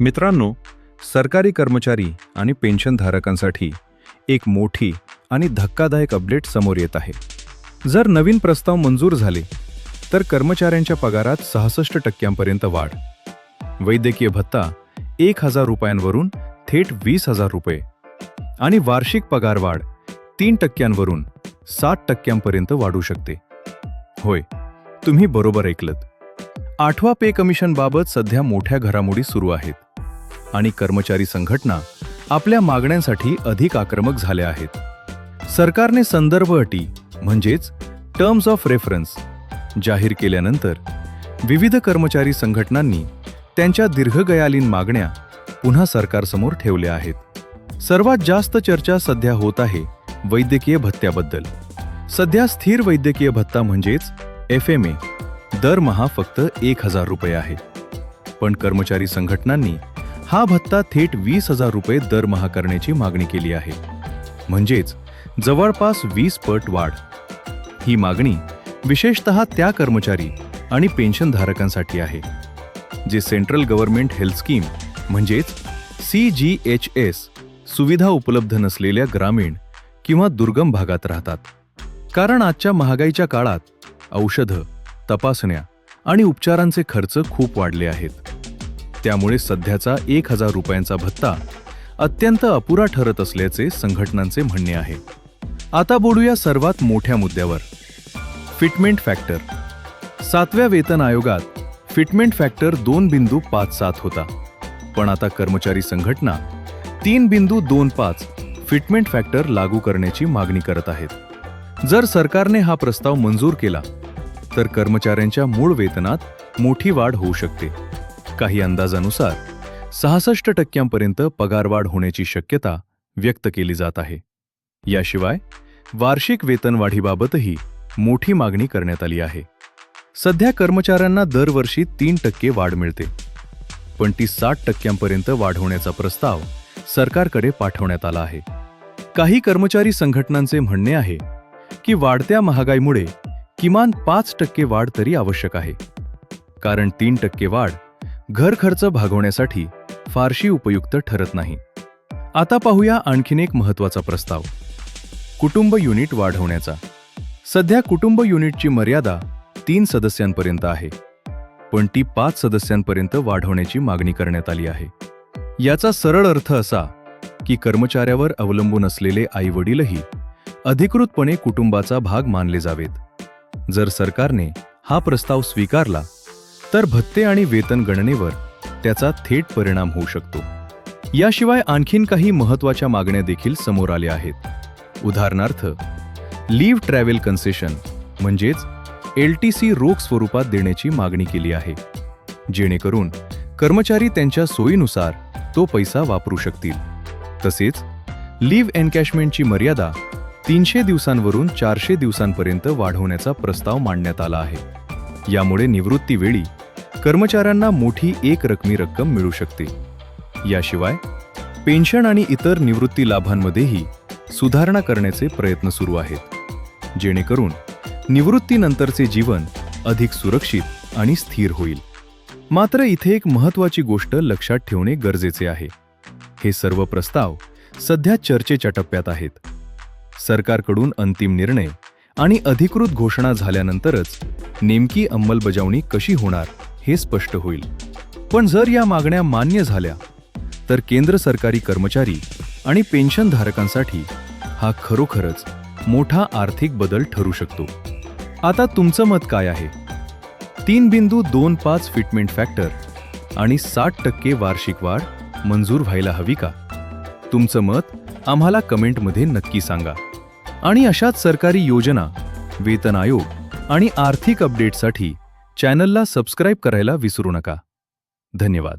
मित्रांनो, सरकारी कर्मचारी आणि पेन्शनधारकांसाठी एक मोठी आणि धक्कादायक अपडेट समोर येत आहे. जर नवीन प्रस्ताव मंजूर झाले तर कर्मचाऱ्यांच्या पगारात 66% वाढ, वैद्यकीय भत्ता 1,000 रुपयांवरून थेट 20,000 रुपये आणि वार्षिक पगार वाढ 3% 60% वाढू शकते. होय, तुम्ही बरोबर ऐकलत. 8व्या पे कमिशनबाबत सध्या मोठ्या घडामोडी सुरू आहेत आणि कर्मचारी संघटना आपल्या मागण्यांसाठी अधिक आक्रमक झाल्या आहेत. सरकारने संदर्भ अटी म्हणजेच टर्म्स ऑफ रेफरन्स जाहीर केल्यानंतर विविध कर्मचारी संघटनांनी त्यांच्या दीर्घकालीन मागण्या पुन्हा सरकारसमोर ठेवल्या आहेत. सर्वात जास्त चर्चा सध्या होत आहे वैद्यकीय भत्त्याबद्दल. सध्या स्थिर वैद्यकीय भत्ता म्हणजेच FMA दरमहा फक्त 1,000 रुपये आहे. पण कर्मचारी संघटनांनी हा भत्ता थेट 20,000 रुपये दरमहा करण्याची मागणी केली आहे, म्हणजेच जवळपास 20 पट वाढ. ही मागणी विशेषतः त्या कर्मचारी आणि पेन्शनधारकांसाठी आहे जे सेंट्रल गव्हर्नमेंट हेल्थ स्कीम म्हणजेच CGHS सुविधा उपलब्ध नसलेल्या ग्रामीण किंवा दुर्गम भागात राहतात. कारण आजच्या महागाईच्या काळात औषधं, तपासण्या आणि उपचारांचे खर्च खूप वाढले आहेत. त्यामुळे सध्याचा 1,000 रुपयांचा भत्ता अत्यंत अपुरा ठरत असल्याचे संघटनांचे म्हणणे आहे. आता बोलूया सर्वात मोठ्या मुद्द्यावर, फिटमेंट फॅक्टर. 7व्या वेतन आयोगात फिटमेंट फॅक्टर 2.57 होता, पण आता कर्मचारी संघटना 3.25 फिटमेंट फॅक्टर लागू करण्याची मागणी करत आहेत. जर सरकारने हा प्रस्ताव मंजूर केला तर कर्मचाऱ्यांच्या मूळ वेतनात मोठी वाढ होऊ शकते. काही अंदाजानुसार 66% पगारवाढ होण्याची शक्यता व्यक्त केली जात आहे. याशिवाय वार्षिक वेतनवाढीबाबतही मोठी मागणी करण्यात आली आहे. सध्या कर्मचाऱ्यांना दरवर्षी 3% वाढ मिळते, पण ती 60% वाढवण्याचा प्रस्ताव सरकारकडे पाठवण्यात आला आहे. काही कर्मचारी संघटनांचे म्हणणे आहे की वाढत्या महागाईमुळे किमान 5% वाढ तरी आवश्यक आहे, कारण 3% वाढ घर खर्च भागवण्यासाठी फारशी उपयुक्त ठरत नाही. आता पाहूया आणखीन एक महत्त्वाचा प्रस्ताव, कुटुंब युनिट वाढवण्याचा. सध्या कुटुंब युनिटची मर्यादा 3 सदस्यांपर्यंत आहे, पण ती 5 सदस्यांपर्यंत वाढवण्याची मागणी करण्यात आली आहे. याचा सरळ अर्थ असा की कर्मचाऱ्यावर अवलंबून असलेले आई-वडीलही अधिकृतपणे कुटुंबाचा भाग मानले जावेत. जर सरकारने हा प्रस्ताव स्वीकारला तर भत्ते आणि वेतन गणनेवर त्याचा थेट परिणाम होऊ शकतो. याशिवाय आणखीन काही महत्त्वाच्या मागण्या देखील समोर आल्या आहेत. उदाहरणार्थ, लीव्ह ट्रॅव्हल कन्सेशन म्हणजेच LTC रोख स्वरूपात देण्याची मागणी केली आहे, जेणेकरून कर्मचारी त्यांच्या सोयीनुसार तो पैसा वापरू शकतील. तसेच लीव्ह एनकॅशमेंटची मर्यादा 300 दिवसांवरून 400 दिवसांपर्यंत वाढवण्याचा प्रस्ताव मांडण्यात आला आहे. यामुळे निवृत्तीवेळी कर्मचाऱ्यांना मोठी एकरकमी रक्कम मिळू शकते. याशिवाय पेन्शन आणि इतर निवृत्ती लाभांमध्येही सुधारणा करण्याचे प्रयत्न सुरू आहेत, जेणेकरून निवृत्तीनंतरचे जीवन अधिक सुरक्षित आणि स्थिर होईल. मात्र इथे एक महत्त्वाची गोष्ट लक्षात ठेवणे गरजेचे आहे. हे सर्व प्रस्ताव सध्या चर्चेच्या टप्प्यात आहेत. सरकारकडून अंतिम निर्णय आणि अधिकृत घोषणा झाल्यानंतरच नेमकी अंमलबजावणी कशी होणार हे स्पष्ट होईल. पण जर या मागण्या मान्य झाल्या तर केंद्र सरकारी कर्मचारी आणि पेन्शनधारकांसाठी हा खरोखरच मोठा आर्थिक बदल ठरू शकतो. आता तुमचं मत काय आहे? 3.25 फिटमेंट फॅक्टर आणि 60% वार्षिक वाढ मंजूर व्हायला हवी का? तुमचं मत आम्हाला कमेंटमध्ये नक्की सांगा. आणि अशाच सरकारी योजना, वेतन आयोग आणि आर्थिक अपडेटसाठी चॅनलला सबस्क्राईब करायला विसरू नका. धन्यवाद.